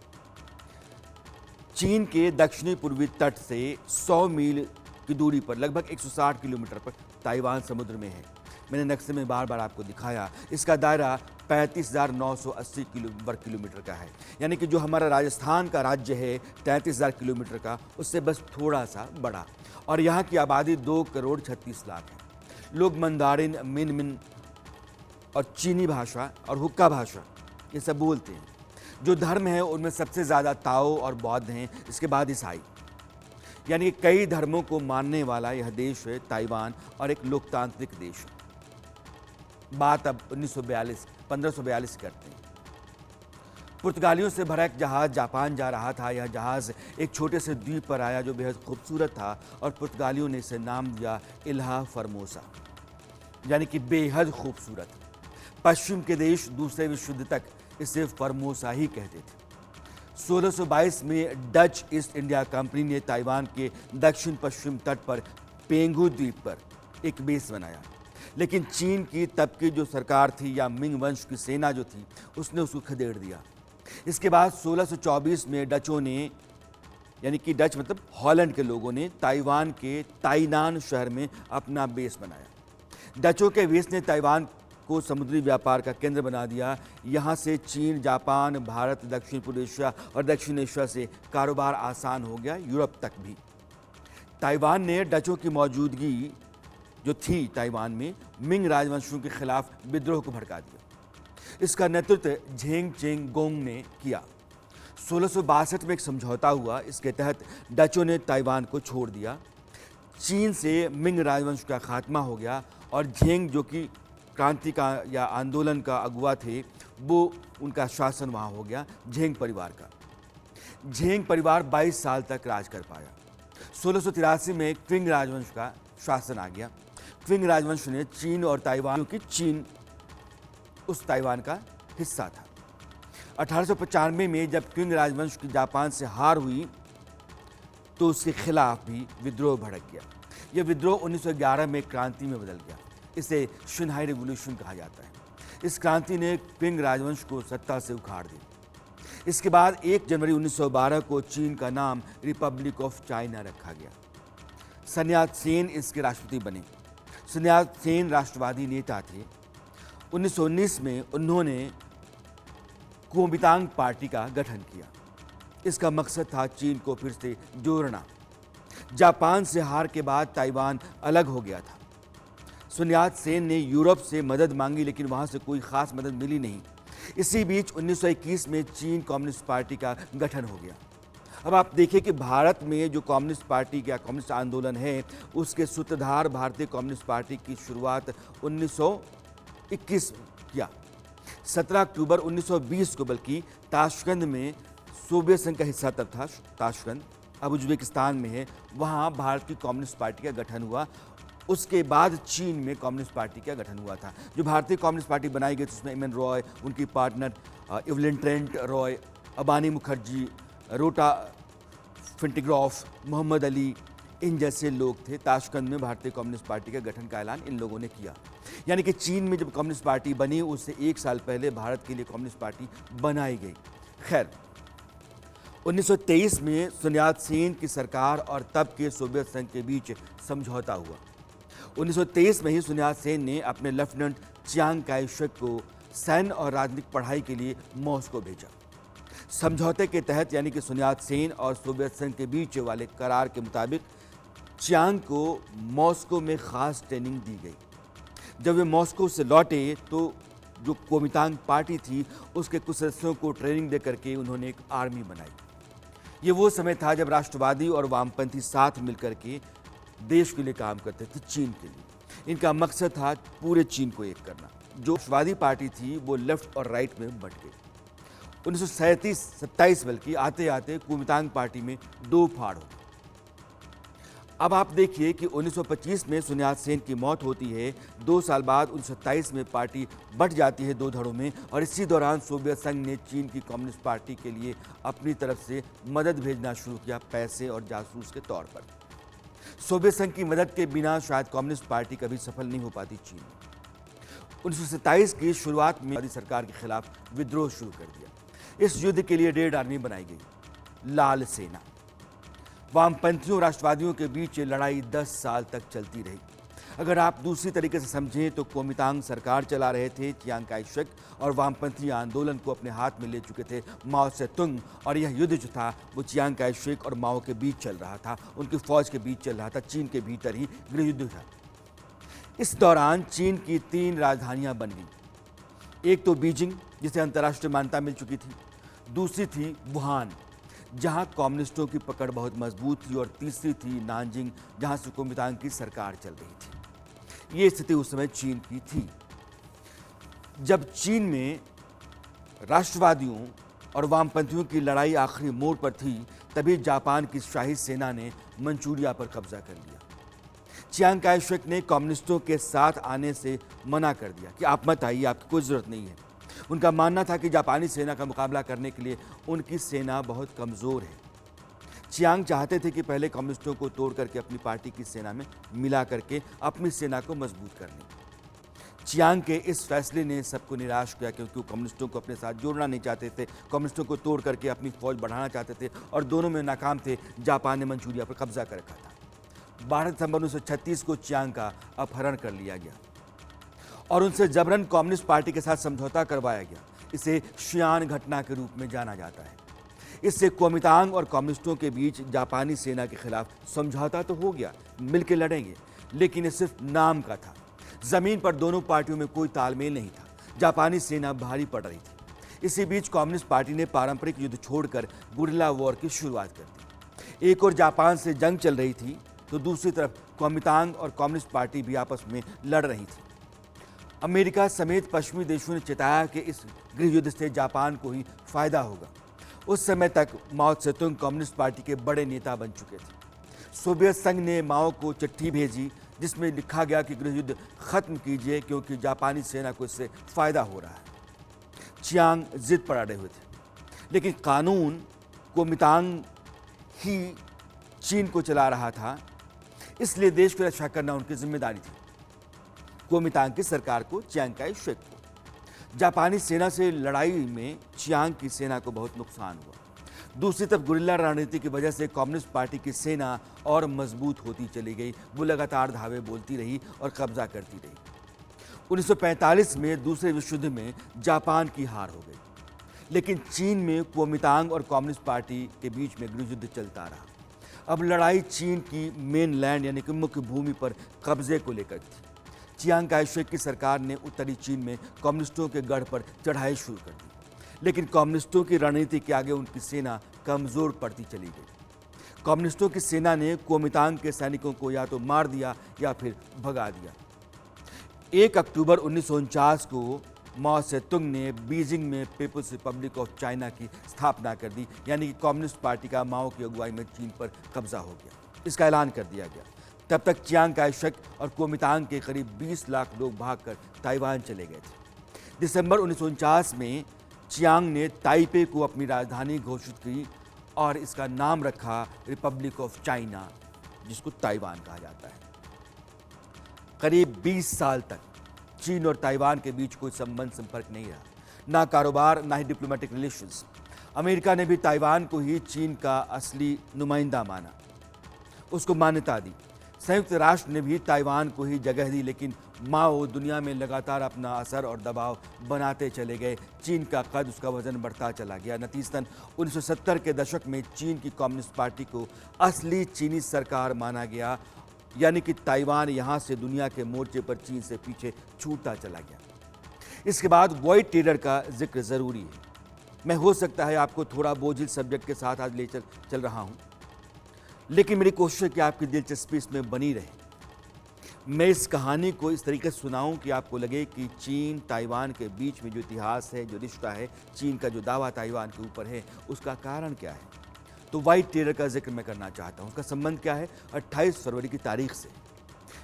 चीन के दक्षिणी पूर्वी तट से 100 मील की दूरी पर लगभग 160 किलोमीटर पर ताइवान समुद्र में है। मैंने नक्शे में बार बार आपको दिखाया। इसका दायरा 35,980 वर्ग किलोमीटर का है, यानी कि जो हमारा राजस्थान का राज्य है 33,000 किलोमीटर का, उससे बस थोड़ा सा बड़ा। और यहाँ की आबादी 2,36,00,000 है। लोग मंदारिन, मिनमिन और चीनी भाषा और हुक्का भाषा ये सब बोलते हैं। जो धर्म है उनमें सबसे ज़्यादा ताओ और बौद्ध हैं, इसके बाद ईसाई। यानी कि कई धर्मों को मानने वाला यह देश है ताइवान और एक लोकतांत्रिक देश है। बात अब 1542 करते हैं। पुर्तगालियों से भरा एक जहाज़ जापान जा रहा था। यह जहाज़ एक छोटे से द्वीप पर आया जो बेहद खूबसूरत था और पुर्तगालियों ने इसे नाम दिया इल्हा फॉर्मोसा, यानी कि बेहद खूबसूरत। पश्चिम के देश दूसरे विश्व युद्ध तक इसे फॉर्मोसा ही कहते थे। 1622 में डच ईस्ट इंडिया कंपनी ने ताइवान के दक्षिण पश्चिम तट पर पेंगू द्वीप पर एक बेस बनाया, लेकिन चीन की तब की जो सरकार थी या मिंग वंश की सेना जो थी उसने उसको खदेड़ दिया। इसके बाद 1624 में डचों ने, यानी कि डच मतलब हॉलैंड के लोगों ने, ताइवान के ताइनान शहर में अपना बेस बनाया। डचों के बेस ने ताइवान को समुद्री व्यापार का केंद्र बना दिया। यहाँ से चीन, जापान, भारत, दक्षिण पूर्व एशिया और दक्षिण एशिया से कारोबार आसान हो गया, यूरोप तक भी। ताइवान ने डचों की मौजूदगी जो थी ताइवान में मिंग राजवंशियों के खिलाफ विद्रोह को भड़का दिया। इसका नेतृत्व झेंग चेंग गोंग ने किया। 1662 में एक समझौता हुआ, इसके तहत डचों ने ताइवान को छोड़ दिया। चीन से मिंग राजवंश का खात्मा हो गया और झेंग जो कि क्रांति का या आंदोलन का अगुवा थे, वो उनका शासन वहाँ हो गया झेंग परिवार का। झेंग परिवार 22 साल तक राज कर पाया। 1683 में क्विंग राजवंश का शासन आ गया। क्विंग राजवंश ने चीन और ताइवान, क्योंकि चीन उस ताइवान का हिस्सा था। 1895 में जब क्विंग राजवंश की जापान से हार हुई तो उसके खिलाफ भी विद्रोह भड़क गया। यह विद्रोह 1911 में क्रांति में बदल गया। इसे शंघाई रिवॉल्यूशन कहा जाता है। इस क्रांति ने क्विंग राजवंश को सत्ता से उखाड़ दिया। इसके बाद 1 जनवरी 1912 को चीन का नाम रिपब्लिक ऑफ चाइना रखा गया। sun yat-sen इसके राष्ट्रपति बने। sun yat-sen राष्ट्रवादी नेता थे। 1919 में उन्होंने कुओमिंतांग पार्टी का गठन किया। इसका मकसद था चीन को फिर से जोड़ना। जापान से हार के बाद ताइवान अलग हो गया था। sun yat-sen ने यूरोप से मदद मांगी, लेकिन वहां से कोई खास मदद मिली नहीं। इसी बीच 1921 में चीन कम्युनिस्ट पार्टी का गठन हो गया। अब आप देखिए कि भारत में जो कम्युनिस्ट पार्टी या कम्युनिस्ट आंदोलन है, उसके सूत्रधार भारतीय कम्युनिस्ट पार्टी की शुरुआत 1921 किया। 17 अक्टूबर 1920 को बल्कि ताशकंद में, सोवियत संघ का हिस्सा तब था ताशकंद, अब उज्बेकिस्तान में है, वहाँ भारतीय कम्युनिस्ट पार्टी का गठन हुआ। उसके बाद चीन में कम्युनिस्ट पार्टी का गठन हुआ था। जो भारतीय कम्युनिस्ट पार्टी बनाई गई थी उसमें एम एन रॉय, उनकी partner Evelyn Trent Roy, Abani Mukherjee, रोटा फिंटिग्रॉफ, मोहम्मद अली, इन जैसे लोग थे। ताशकंद में भारतीय कम्युनिस्ट पार्टी के गठन का ऐलान इन लोगों ने किया। यानी कि चीन में जब कम्युनिस्ट पार्टी बनी उससे 1 साल पहले भारत के लिए कम्युनिस्ट पार्टी बनाई गई। खैर, 1923 में sun yat-sen की सरकार और तब के सोवियत संघ के बीच समझौता हुआ। 1923 में ही sun yat-sen ने अपने लेफ्टिनेंट चियांग काई शेक को सैन्य और राजनीतिक पढ़ाई के लिए मॉस्को भेजा। समझौते के तहत, यानी कि sun yat-sen और सोवियत संघ के बीच वाले करार के मुताबिक, चियांग को मॉस्को में खास ट्रेनिंग दी गई। जब वे मॉस्को से लौटे तो जो कुओमिंतांग पार्टी थी उसके कुछ सदस्यों को ट्रेनिंग दे करके उन्होंने एक आर्मी बनाई। ये वो समय था जब राष्ट्रवादी और वामपंथी साथ मिलकर के देश के लिए काम करते थे, चीन के लिए। इनका मकसद था पूरे चीन को एक करना। जो राष्ट्रवादी पार्टी थी वो लेफ्ट और राइट में बंट गई। 1937 बल्कि आते आते कुओमिंतांग पार्टी में 2 फाड़ हो गए। अब आप देखिए कि 1925 में sun yat-sen की मौत होती है। 2 साल बाद 1927 में पार्टी बंट जाती है 2 धड़ों में, और इसी दौरान सोवियत संघ ने चीन की कम्युनिस्ट पार्टी के लिए अपनी तरफ से मदद भेजना शुरू किया, पैसे और जासूस के तौर पर। सोवियत संघ की मदद के बिना शायद कम्युनिस्ट पार्टी कभी सफल नहीं हो पाती चीन में। 1927 की शुरुआत में सरकार के खिलाफ विद्रोह शुरू कर दिया। इस युद्ध के लिए रेड आर्मी बनाई गई, लाल सेना। वामपंथियों राष्ट्रवादियों के बीच ये लड़ाई 10 साल तक चलती रही। अगर आप दूसरी तरीके से समझें तो कुओमिंतांग सरकार चला रहे थे चियांग काई शेक, और वामपंथी आंदोलन को अपने हाथ में ले चुके थे माओ से तुंग, और यह युद्ध जो था वो चियांग काई शेक और माओ के बीच चल रहा था, उनकी फौज के बीच चल रहा था, चीन के भीतर ही गृह युद्ध था। इस दौरान चीन की 3 राजधानियां बन गई। एक तो बीजिंग, जिसे अंतर्राष्ट्रीय मान्यता मिल चुकी थी, दूसरी थी वुहान, जहां कम्युनिस्टों की पकड़ बहुत मजबूत थी, और तीसरी थी नानजिंग, जहां से कुओमिंतांग की सरकार चल रही थी। ये स्थिति उस समय चीन की थी। जब चीन में राष्ट्रवादियों और वामपंथियों की लड़ाई आखिरी मोड़ पर थी, तभी जापान की शाही सेना ने मंचूरिया पर कब्जा कर लिया। चियांग काई शेक ने कम्युनिस्टों के साथ आने से मना कर दिया कि आप मत आइए, आपकी कोई ज़रूरत नहीं है। उनका मानना था कि जापानी सेना का मुकाबला करने के लिए उनकी सेना बहुत कमज़ोर है। चियांग चाहते थे कि पहले कम्युनिस्टों को तोड़ करके अपनी पार्टी की सेना में मिला करके अपनी सेना को मजबूत कर लें। चियांग के इस फैसले ने सबको निराश किया, क्योंकि वो कम्युनिस्टों को अपने साथ जोड़ना नहीं चाहते थे, कम्युनिस्टों को तोड़ करके अपनी फौज बढ़ाना चाहते थे, और दोनों में नाकाम थे। जापान ने मंचूरिया पर कब्जा कर रखा था। 12 दिसंबर 1936 को चियांग का अपहरण कर लिया गया और उनसे जबरन कम्युनिस्ट पार्टी के साथ समझौता करवाया गया। इसे शियान घटना के रूप में जाना जाता है। इससे कुओमिंतांग और कम्युनिस्टों के बीच जापानी सेना के खिलाफ समझौता तो हो गया, मिलकर लड़ेंगे, लेकिन ये सिर्फ नाम का था। जमीन पर दोनों पार्टियों में कोई तालमेल नहीं था। जापानी सेना भारी पड़ रही थी। इसी बीच कम्युनिस्ट पार्टी ने पारंपरिक युद्ध छोड़कर गुरिल्ला वॉर की शुरुआत कर दी। एक और जापान से जंग चल रही थी, तो दूसरी तरफ कुओमिंतांग और कम्युनिस्ट पार्टी भी आपस में लड़ रही थी। अमेरिका समेत पश्चिमी देशों ने चेताया कि इस गृह युद्ध से जापान को ही फायदा होगा। उस समय तक माओ त्से-तुंग कम्युनिस्ट पार्टी के बड़े नेता बन चुके थे। सोवियत संघ ने माओ को चिट्ठी भेजी जिसमें लिखा गया कि गृह युद्ध खत्म कीजिए, क्योंकि जापानी सेना को इससे फायदा हो रहा है। चियांग जिद पर अड़े हुए थे, लेकिन कानून कुओमिंतांग ही चीन को चला रहा था, इसलिए देश की रक्षा करना उनकी जिम्मेदारी थी। कुओमिंतांग की सरकार को, चियांग काई शेक को। जापानी सेना से लड़ाई में चियांग की सेना को बहुत नुकसान हुआ। दूसरी तरफ गुरिल्ला रणनीति की वजह से कम्युनिस्ट पार्टी की सेना और मजबूत होती चली गई। वो लगातार धावे बोलती रही और कब्जा करती रही। 1945 में दूसरे विश्व युद्ध में जापान की हार हो गई, लेकिन चीन में कुओमिंतांग और कम्युनिस्ट पार्टी के बीच में गृहयुद्ध चलता रहा। अब लड़ाई चीन की मेनलैंड यानी कि मुख्य भूमि पर कब्जे को लेकर थी। चियांग काई शेक की सरकार ने उत्तरी चीन में कम्युनिस्टों के गढ़ पर चढ़ाई शुरू कर दी, लेकिन कम्युनिस्टों की रणनीति के आगे उनकी सेना कमजोर पड़ती चली गई। कम्युनिस्टों की सेना ने कुओमिंतांग के सैनिकों को या तो मार दिया या फिर भगा दिया। 1 अक्टूबर 1949 को माओ सेतुंग ने बीजिंग में पीपुल्स रिपब्लिक ऑफ चाइना की स्थापना कर दी, यानी कि कम्युनिस्ट पार्टी का माओ की अगुवाई में चीन पर कब्जा हो गया। इसका ऐलान कर दिया गया। तब तक चियांग काई शेक और कुओमिंतांग के करीब 20 लाख लोग भागकर ताइवान चले गए थे। दिसंबर 1949 में चियांग ने ताइपे को अपनी राजधानी घोषित की और इसका नाम रखा रिपब्लिक ऑफ चाइना, जिसको ताइवान कहा जाता है। करीब 20 साल तक चीन और ताइवान के बीच कोई संपर्क नहीं रहा, ना कारोबार ना ही डिप्लोमेटिक रिलेशंस। अमेरिका ने भी ताइवान को ही चीन का असली नुमाइंदा माना, उसको मान्यता दी। संयुक्त राष्ट्र ने भी ताइवान को ही जगह दी, लेकिन माओ दुनिया में लगातार अपना असर और दबाव बनाते चले गए। चीन का कद, उसका वजन बढ़ता चला गया। नतीजतन 1970 के दशक में चीन की कम्युनिस्ट पार्टी को असली चीनी सरकार माना गया, यानी कि ताइवान यहाँ से दुनिया के मोर्चे पर चीन से पीछे छूटता चला गया। इसके बाद व्हाइट टेरर का जिक्र ज़रूरी है। मैं हो सकता है आपको थोड़ा बोझिल सब्जेक्ट के साथ आज ले चल रहा हूँ, लेकिन मेरी कोशिश है कि आपकी दिलचस्पी इसमें बनी रहे। मैं इस कहानी को इस तरीके से सुनाऊं कि आपको लगे कि चीन ताइवान के बीच में जो इतिहास है, जो रिश्ता है, चीन का जो दावा ताइवान के ऊपर है, उसका कारण क्या है। तो व्हाइट टेरर का जिक्र मैं करना चाहता हूं। उसका संबंध क्या है? 28 फरवरी की तारीख से।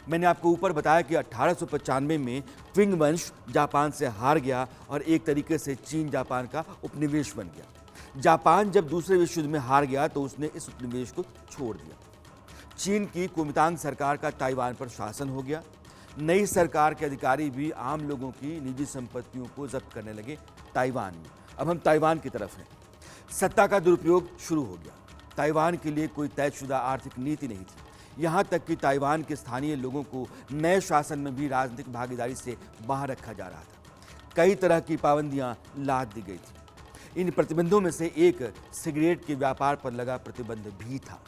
मैंने आपको ऊपर बताया कि 1895 में क्विंग वंश जापान से हार गया और एक तरीके से चीन जापान का उपनिवेश बन गया। जापान जब दूसरे विश्व युद्ध में हार गया तो उसने इस उपनिवेश को छोड़ दिया। चीन की कुओमिंतांग सरकार का ताइवान पर शासन हो गया। नई सरकार के अधिकारी भी आम लोगों की निजी संपत्तियों को जब्त करने लगे ताइवान में। अब हम ताइवान की तरफ हैं। सत्ता का दुरुपयोग शुरू हो गया। ताइवान के लिए कोई तयशुदा आर्थिक नीति नहीं थी। यहाँ तक कि ताइवान के स्थानीय लोगों को नए शासन में भी राजनीतिक भागीदारी से बाहर रखा जा रहा था। कई तरह की पाबंदियाँ लाद दी गई थी। इन प्रतिबंधों में से एक सिगरेट के व्यापार पर लगा प्रतिबंध भी था।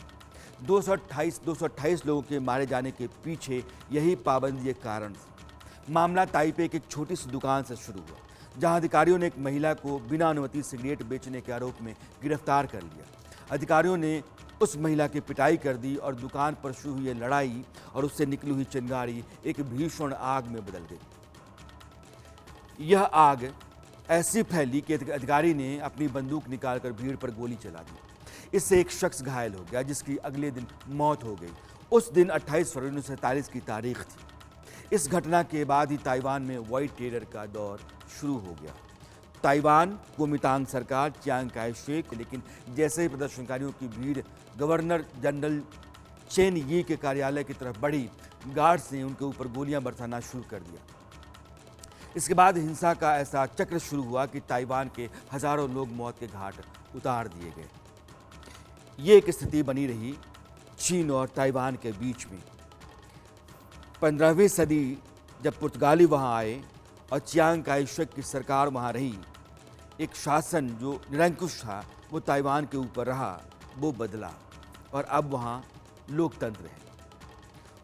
228 लोगों के मारे जाने के पीछे यही पाबंदी एक कारण थी। मामला ताइपे की एक छोटी सी दुकान से शुरू हुआ, जहां अधिकारियों ने एक महिला को बिना अनुमति सिगरेट बेचने के आरोप में गिरफ्तार कर लिया। अधिकारियों ने उस महिला की पिटाई कर दी और दुकान पर शुरू हुई लड़ाई और उससे निकली हुई चिंगारी एक भीषण आग में बदल गई। यह आग ऐसी फैली कि अधिकारी ने अपनी बंदूक निकालकर भीड़ पर गोली चला दी। इससे एक शख्स घायल हो गया, जिसकी अगले दिन मौत हो गई। उस दिन 28 फरवरी 1947 की तारीख थी। इस घटना के बाद ही ताइवान में व्हाइट टेरर का दौर शुरू हो गया। ताइवान कुओमिंतांग सरकार, चियांग काई शेक, लेकिन जैसे ही प्रदर्शनकारियों की भीड़ गवर्नर जनरल चेन यी के कार्यालय की तरफ बढ़ी, गार्ड्स ने उनके ऊपर गोलियां बरसाना शुरू कर दिया। इसके बाद हिंसा का ऐसा चक्र शुरू हुआ कि ताइवान के हजारों लोग मौत के घाट उतार दिए गए। ये एक स्थिति बनी रही चीन और ताइवान के बीच में। 15वीं सदी जब पुर्तगाली वहाँ आए और चियांग काई शेक की सरकार वहाँ रही, एक शासन जो निरंकुश था वो ताइवान के ऊपर रहा, वो बदला और अब वहाँ लोकतंत्र है।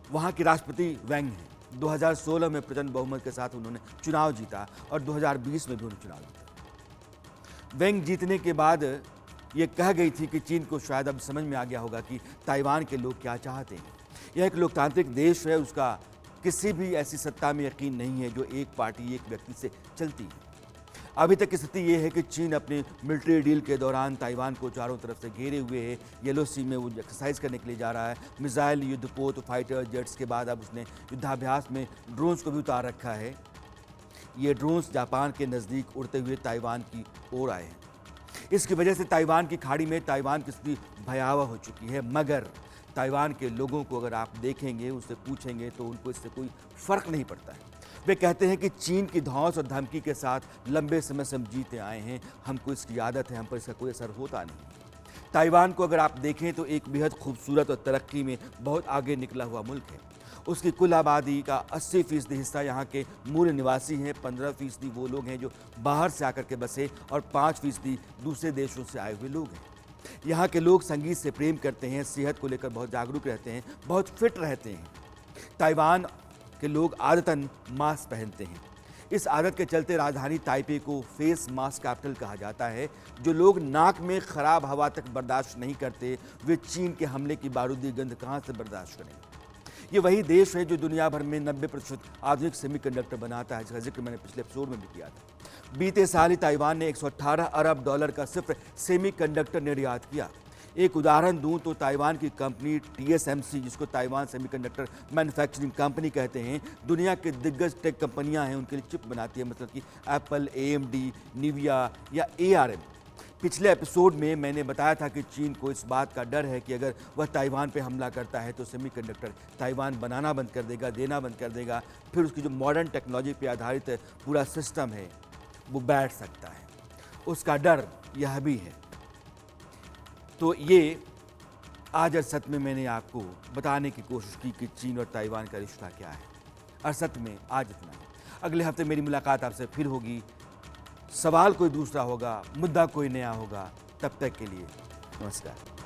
वहाँ के राष्ट्रपति वेंग हैं। 2016 में प्रचंड बहुमत के साथ उन्होंने चुनाव जीता और 2020 में भी उन्होंने चुनाव जीता। वेंग जीतने के बाद ये कह गई थी कि चीन को शायद अब समझ में आ गया होगा कि ताइवान के लोग क्या चाहते हैं। यह एक लोकतांत्रिक देश है, उसका किसी भी ऐसी सत्ता में यकीन नहीं है जो एक पार्टी एक व्यक्ति से चलती है। अभी तक की स्थिति ये है कि चीन अपने मिलिट्री डील के दौरान ताइवान को चारों तरफ से घेरे हुए है। येलो सी में वो एक्सरसाइज करने के लिए जा रहा है। मिसाइल, युद्धपोत, फाइटर जेट्स के बाद अब उसने युद्धाभ्यास में ड्रोन्स को भी उतार रखा है। ये ड्रोन्स जापान के नज़दीक उड़ते हुए ताइवान की ओर आए हैं। इसकी वजह से ताइवान की खाड़ी में ताइवान की स्थिति भयावह हो चुकी है। मगर ताइवान के लोगों को अगर आप देखेंगे, उससे पूछेंगे तो उनको इससे कोई फर्क नहीं पड़ता है। वे कहते हैं कि चीन की धौंस और धमकी के साथ लंबे समय से हम जीते आए हैं, हमको इसकी आदत है, हम पर इसका कोई असर होता नहीं। ताइवान को अगर आप देखें तो एक बेहद खूबसूरत और तरक्की में बहुत आगे निकला हुआ मुल्क है। उसकी कुल आबादी का 80% हिस्सा यहाँ के मूल निवासी हैं, 15% वो लोग हैं जो बाहर से आकर के बसे और 5% दूसरे देशों से आए हुए लोग हैं। यहाँ के लोग संगीत से प्रेम करते हैं, सेहत को लेकर बहुत जागरूक रहते हैं, बहुत फिट रहते हैं। ताइवान के लोग आदतन मास्क पहनते हैं। इस आदत के चलते राजधानी ताइपे को फेस मास्क कैपिटल कहा जाता है। जो लोग नाक में खराब हवा तक बर्दाश्त नहीं करते, वे चीन के हमले की बारूदी गंध कहाँ से बर्दाश्त करेंगे। ये वही देश है जो दुनिया भर में 90% आधुनिक सेमीकंडक्टर बनाता है, जिसका जिक्र मैंने पिछले एपिसोड में भी किया था। बीते साल ही ताइवान ने $118 अरब का सिर्फ सेमीकंडक्टर निर्यात किया। एक उदाहरण दूं तो ताइवान की कंपनी TSMC, जिसको ताइवान सेमीकंडक्टर मैन्युफैक्चरिंग कंपनी कहते हैं, दुनिया के दिग्गज टेक कंपनियां हैं, उनके लिए चिप बनाती है, मतलब कि एप्पल, AMD, निविया या ARM। पिछले एपिसोड में मैंने बताया था कि चीन को इस बात का डर है कि अगर वह ताइवान पे हमला करता है तो सेमीकंडक्टर ताइवान बनाना बंद कर देगा, देना बंद कर देगा, फिर उसकी जो मॉडर्न टेक्नोलॉजी पे आधारित पूरा सिस्टम है वो बैठ सकता है। उसका डर यह भी है। तो ये आज अरसत में मैंने आपको बताने की कोशिश की कि चीन और ताइवान का रिश्ता क्या है। अरसत में आज इतना ही। अगले हफ्ते मेरी मुलाकात आपसे फिर होगी। सवाल कोई दूसरा होगा, मुद्दा कोई नया होगा। तब तक के लिए नमस्कार।